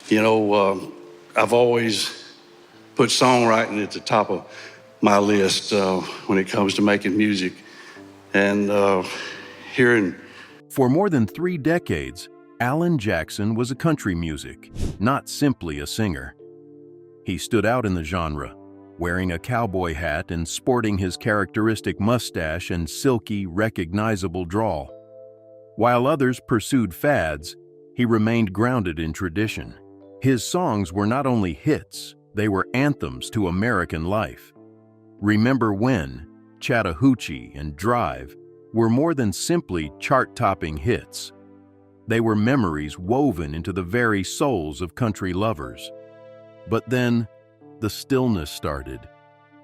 You know, I've always put songwriting at the top of my list when it comes to making music. And hearing. For more than 3 decades, Alan Jackson was a country music, not simply a singer. He stood out in the genre, wearing a cowboy hat and sporting his characteristic mustache and silky, recognizable drawl. While others pursued fads, he remained grounded in tradition. His songs were not only hits, they were anthems to American life. Remember When, Chattahoochee, and Drive were more than simply chart-topping hits. They were memories woven into the very souls of country lovers. But then, the stillness started.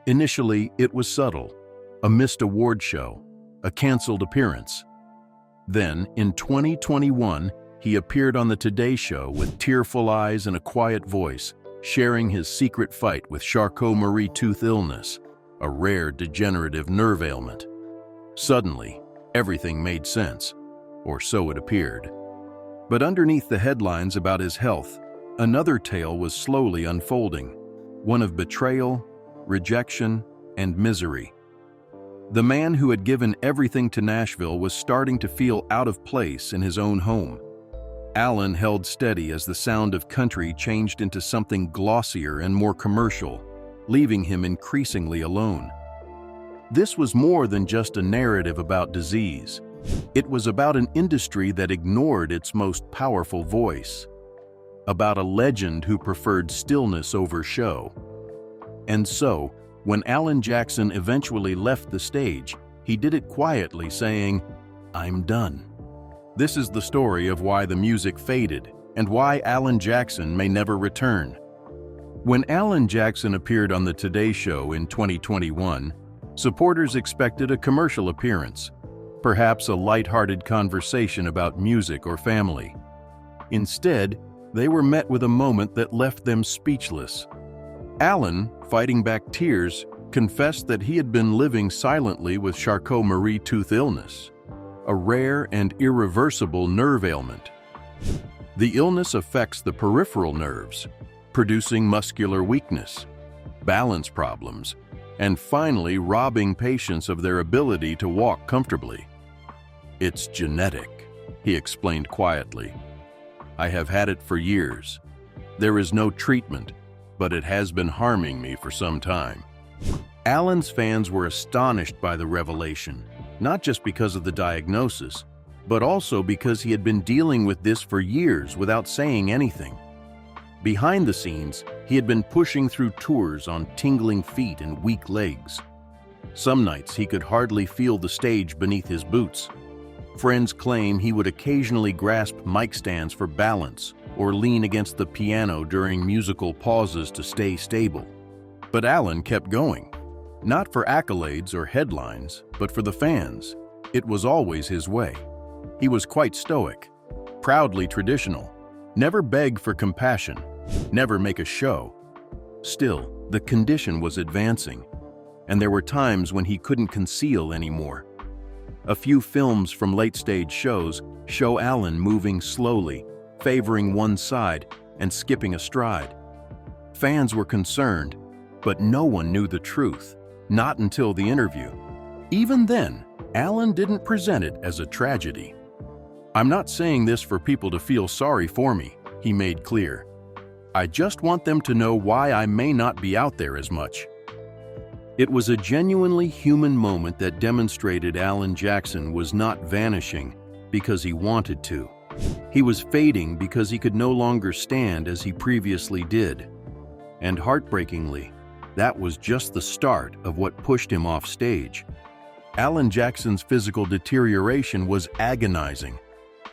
Initially, it was subtle, a missed award show, a canceled appearance. Then, in 2021, he appeared on the Today Show with tearful eyes and a quiet voice, sharing his secret fight with Charcot-Marie-Tooth illness, a rare degenerative nerve ailment. Suddenly, everything made sense, or so it appeared. But underneath the headlines about his health, another tale was slowly unfolding, one of betrayal, rejection, and misery. The man who had given everything to Nashville was starting to feel out of place in his own home. Alan held steady as the sound of country changed into something glossier and more commercial, leaving him increasingly alone. This was more than just a narrative about disease. It was about an industry that ignored its most powerful voice, about a legend who preferred stillness over show. And so, when Alan Jackson eventually left the stage, he did it quietly, saying, "I'm done." This is the story of why the music faded and why Alan Jackson may never return. When Alan Jackson appeared on the Today Show in 2021, supporters expected a commercial appearance, perhaps a light-hearted conversation about music or family. Instead, they were met with a moment that left them speechless. Alan, fighting back tears, confessed that he had been living silently with Charcot-Marie-Tooth illness, a rare and irreversible nerve ailment. The illness affects the peripheral nerves, producing muscular weakness, balance problems, and finally robbing patients of their ability to walk comfortably. "It's genetic," he explained quietly. "I have had it for years. There is no treatment, but it has been harming me for some time." Alan's fans were astonished by the revelation, not just because of the diagnosis, but also because he had been dealing with this for years without saying anything. Behind the scenes, he had been pushing through tours on tingling feet and weak legs. Some nights he could hardly feel the stage beneath his boots. Friends claim he would occasionally grasp mic stands for balance or lean against the piano during musical pauses to stay stable. But Alan kept going. Not for accolades or headlines, but for the fans. It was always his way. He was quite stoic, proudly traditional, never beg for compassion, never make a show. Still, the condition was advancing, and there were times when he couldn't conceal anymore. A few films from late-stage shows show Alan moving slowly, favoring one side and skipping a stride. Fans were concerned, but no one knew the truth, not until the interview. Even then, Alan didn't present it as a tragedy. "I'm not saying this for people to feel sorry for me," he made clear. "I just want them to know why I may not be out there as much." It was a genuinely human moment that demonstrated Alan Jackson was not vanishing because he wanted to. He was fading because he could no longer stand as he previously did. And heartbreakingly, that was just the start of what pushed him off stage. Alan Jackson's physical deterioration was agonizing,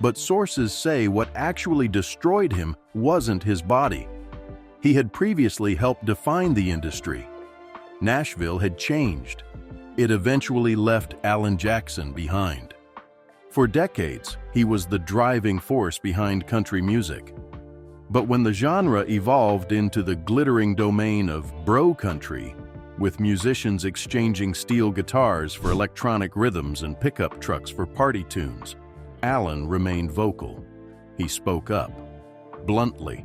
but sources say what actually destroyed him wasn't his body. He had previously helped define the industry. Nashville had changed. It eventually left Alan Jackson behind. For decades, he was the driving force behind country music. But when the genre evolved into the glittering domain of bro country, with musicians exchanging steel guitars for electronic rhythms and pickup trucks for party tunes, Alan remained vocal. He spoke up, bluntly.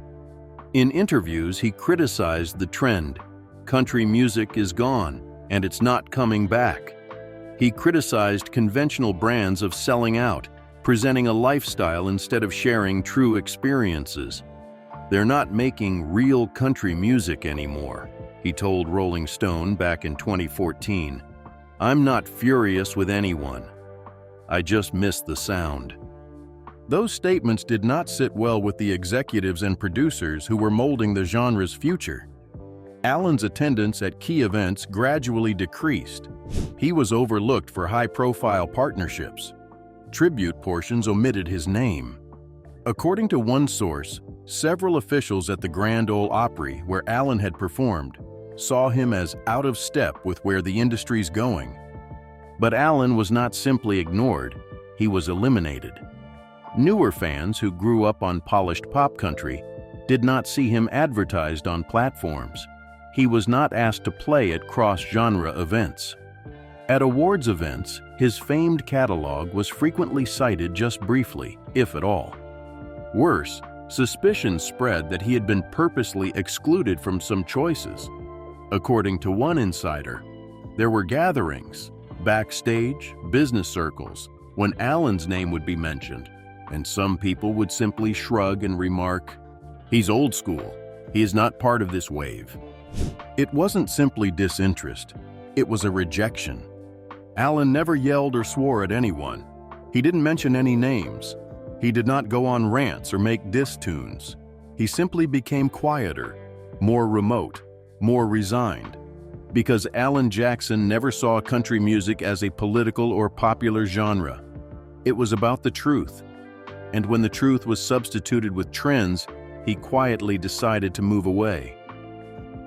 In interviews, he criticized the trend. Country music is gone, and it's not coming back. He criticized conventional brands of selling out, presenting a lifestyle instead of sharing true experiences. "They're not making real country music anymore," he told Rolling Stone back in 2014. "I'm not furious with anyone. I just miss the sound." Those statements did not sit well with the executives and producers who were molding the genre's future. Alan's attendance at key events gradually decreased. He was overlooked for high-profile partnerships. Tribute portions omitted his name. According to one source, several officials at the Grand Ole Opry, where Alan had performed, saw him as out of step with where the industry's going. But Alan was not simply ignored, he was eliminated. Newer fans who grew up on polished pop country did not see him advertised on platforms. He was not asked to play at cross-genre events. At awards events, his famed catalog was frequently cited just briefly, if at all. Worse, suspicion spread that he had been purposely excluded from some choices. According to one insider, there were gatherings, backstage, business circles, when Alan's name would be mentioned, and some people would simply shrug and remark, "He's old school. He is not part of this wave." It wasn't simply disinterest, it was a rejection. Alan never yelled or swore at anyone. He didn't mention any names. He did not go on rants or make diss tunes. He simply became quieter, more remote, more resigned. Because Alan Jackson never saw country music as a political or popular genre. It was about the truth. And when the truth was substituted with trends, he quietly decided to move away.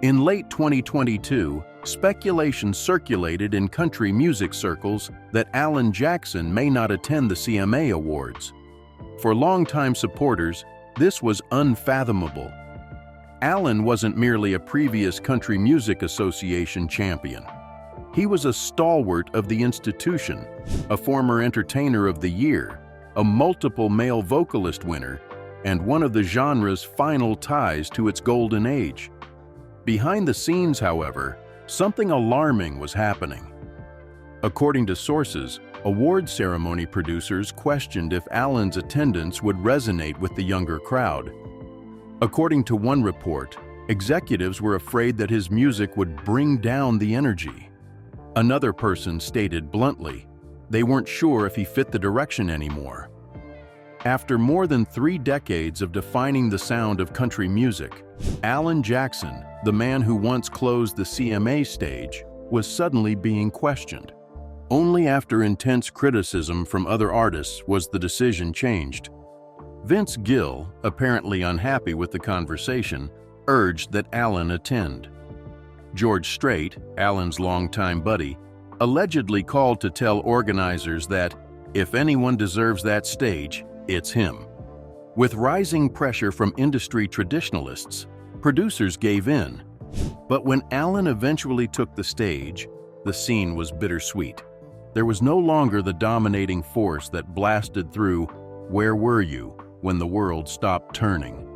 In late 2022, speculation circulated in country music circles that Alan Jackson may not attend the CMA Awards. For longtime supporters, this was unfathomable. Alan wasn't merely a previous Country Music Association champion. He was a stalwart of the institution, a former Entertainer of the Year, a multiple male vocalist winner, and one of the genre's final ties to its golden age. Behind the scenes, however, something alarming was happening. According to sources, award ceremony producers questioned if Alan's attendance would resonate with the younger crowd. According to one report, executives were afraid that his music would bring down the energy. Another person stated bluntly, they weren't sure if he fit the direction anymore. After more than 3 decades of defining the sound of country music, Alan Jackson, the man who once closed the CMA stage, was suddenly being questioned. Only after intense criticism from other artists was the decision changed. Vince Gill, apparently unhappy with the conversation, urged that Alan attend. George Strait, Alan's longtime buddy, allegedly called to tell organizers that, if anyone deserves that stage, it's him. With rising pressure from industry traditionalists, producers gave in. But when Alan eventually took the stage, the scene was bittersweet. There was no longer the dominating force that blasted through "Where were you?" when the world stopped turning.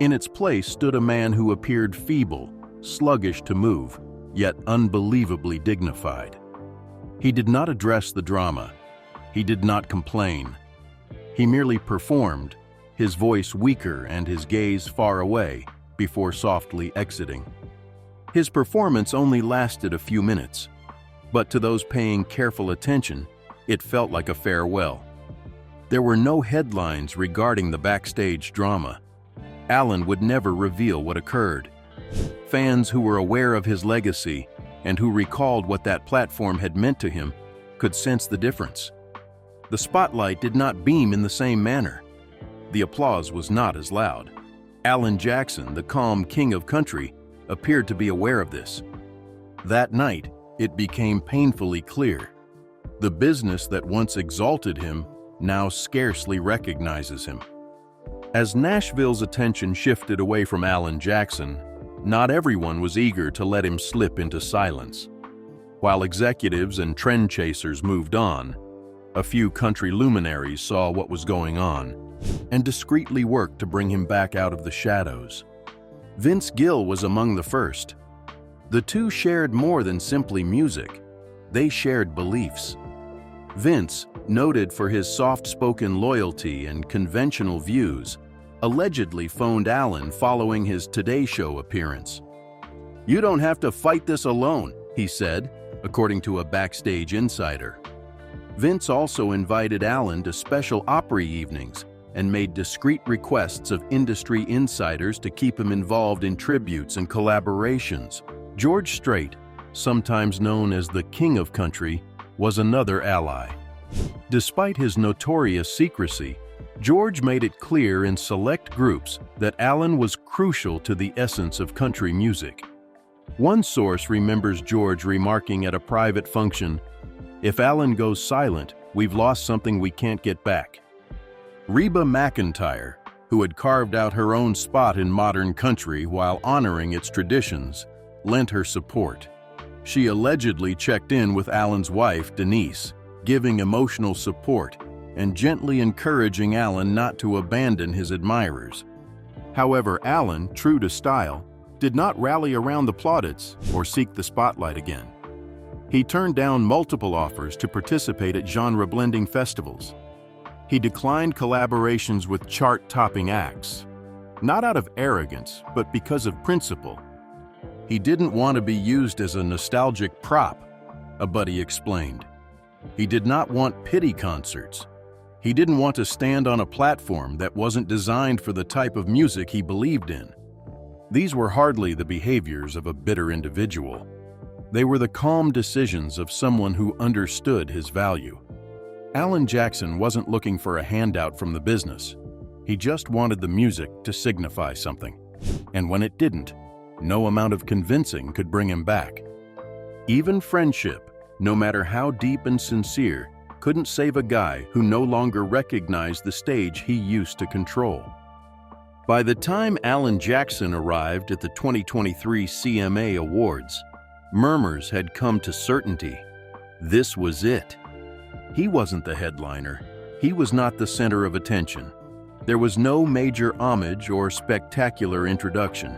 In its place stood a man who appeared feeble, sluggish to move, yet unbelievably dignified. He did not address the drama. He did not complain. He merely performed, his voice weaker and his gaze far away, before softly exiting. His performance only lasted a few minutes, but to those paying careful attention, it felt like a farewell. There were no headlines regarding the backstage drama. Alan would never reveal what occurred. Fans who were aware of his legacy and who recalled what that platform had meant to him could sense the difference. The spotlight did not beam in the same manner. The applause was not as loud. Alan Jackson, the calm king of country, appeared to be aware of this. That night, it became painfully clear. The business that once exalted him now scarcely recognizes him. As Nashville's attention shifted away from Alan Jackson, not everyone was eager to let him slip into silence. While executives and trend chasers moved on, a few country luminaries saw what was going on and discreetly worked to bring him back out of the shadows. Vince Gill was among the first. The two shared more than simply music. They shared beliefs. Vince, noted for his soft-spoken loyalty and conventional views, allegedly phoned Alan following his Today Show appearance. "You don't have to fight this alone," he said, according to a backstage insider. Vince also invited Alan to special Opry evenings and made discreet requests of industry insiders to keep him involved in tributes and collaborations. George Strait, sometimes known as the King of Country, was another ally. Despite his notorious secrecy, George made it clear in select groups that Alan was crucial to the essence of country music. One source remembers George remarking at a private function, "If Alan goes silent, we've lost something we can't get back." Reba McEntire, who had carved out her own spot in modern country while honoring its traditions, lent her support. She allegedly checked in with Alan's wife, Denise, giving emotional support and gently encouraging Alan not to abandon his admirers. However, Alan, true to style, did not rally around the plaudits or seek the spotlight again. He turned down multiple offers to participate at genre-blending festivals. He declined collaborations with chart-topping acts, not out of arrogance, but because of principle. He didn't want to be used as a nostalgic prop, a buddy explained. He did not want pity concerts. He didn't want to stand on a platform that wasn't designed for the type of music he believed in. These were hardly the behaviors of a bitter individual. They were the calm decisions of someone who understood his value. Alan Jackson wasn't looking for a handout from the business. He just wanted the music to signify something. And when it didn't, no amount of convincing could bring him back. Even friendship, no matter how deep and sincere, couldn't save a guy who no longer recognized the stage he used to control. By the time Alan Jackson arrived at the 2023 CMA Awards, murmurs had come to certainty. This was it. He wasn't the headliner. He was not the center of attention. There was no major homage or spectacular introduction.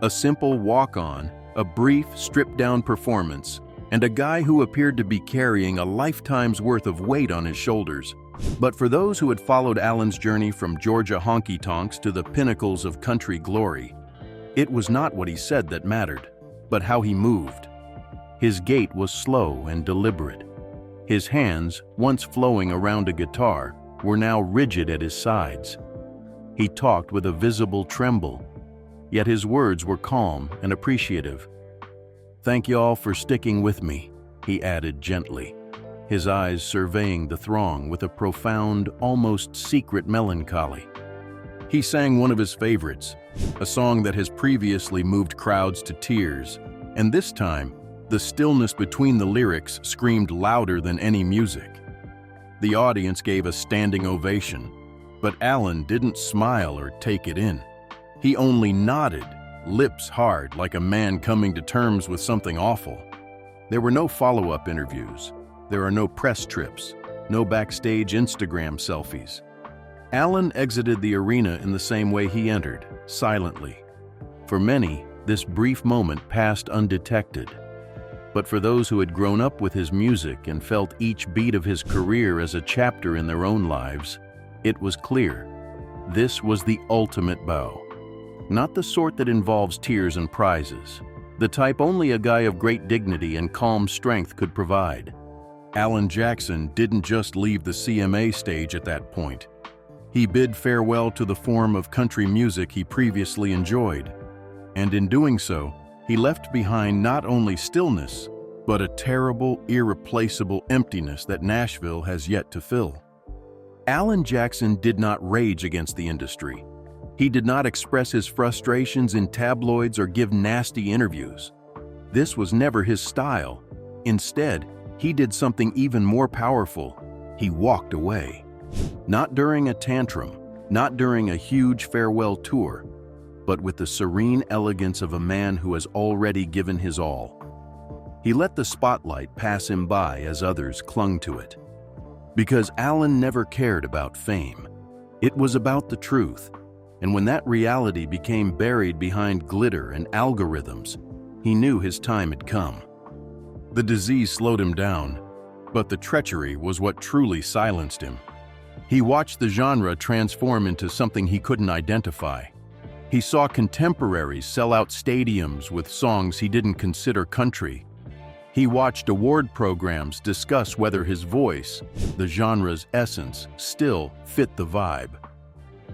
A simple walk-on, a brief, stripped-down performance, and a guy who appeared to be carrying a lifetime's worth of weight on his shoulders. But for those who had followed Alan's journey from Georgia honky-tonks to the pinnacles of country glory, it was not what he said that mattered, but how he moved. His gait was slow and deliberate. His hands, once flowing around a guitar, were now rigid at his sides. He talked with a visible tremble, yet his words were calm and appreciative. "Thank y'all for sticking with me," he added gently, his eyes surveying the throng with a profound, almost secret melancholy. He sang one of his favorites, a song that has previously moved crowds to tears, and this time, the stillness between the lyrics screamed louder than any music. The audience gave a standing ovation, but Alan didn't smile or take it in. He only nodded, lips hard like a man coming to terms with something awful. There were no follow-up interviews. There are no press trips, no backstage Instagram selfies. Alan exited the arena in the same way he entered, silently. For many, this brief moment passed undetected. But for those who had grown up with his music and felt each beat of his career as a chapter in their own lives, it was clear. This was the ultimate bow. Not the sort that involves tears and prizes, the type only a guy of great dignity and calm strength could provide. Alan Jackson didn't just leave the CMA stage at that point. He bid farewell to the form of country music he previously enjoyed. And in doing so, he left behind not only stillness, but a terrible, irreplaceable emptiness that Nashville has yet to fill. Alan Jackson did not rage against the industry. He did not express his frustrations in tabloids or give nasty interviews. This was never his style. Instead, he did something even more powerful. He walked away. Not during a tantrum, not during a huge farewell tour, but with the serene elegance of a man who has already given his all. He let the spotlight pass him by as others clung to it. Because Alan never cared about fame. It was about the truth. And when that reality became buried behind glitter and algorithms, he knew his time had come. The disease slowed him down, but the treachery was what truly silenced him. He watched the genre transform into something he couldn't identify. He saw contemporaries sell out stadiums with songs he didn't consider country. He watched award programs discuss whether his voice, the genre's essence, still fit the vibe.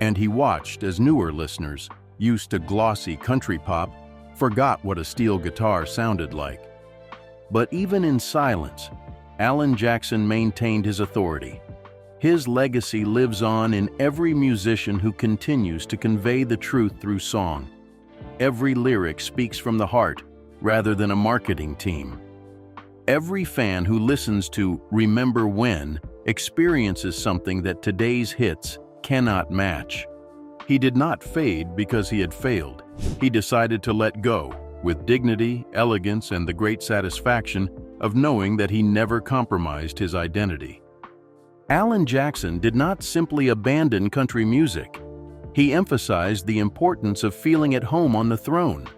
And he watched as newer listeners, used to glossy country pop, forgot what a steel guitar sounded like. But even in silence, Alan Jackson maintained his authority. His legacy lives on in every musician who continues to convey the truth through song. Every lyric speaks from the heart rather than a marketing team. Every fan who listens to Remember When experiences something that today's hits cannot match. He did not fade because he had failed. He decided to let go, with dignity, elegance, and the great satisfaction of knowing that he never compromised his identity. Alan Jackson did not simply abandon country music. He emphasized the importance of feeling at home on the throne.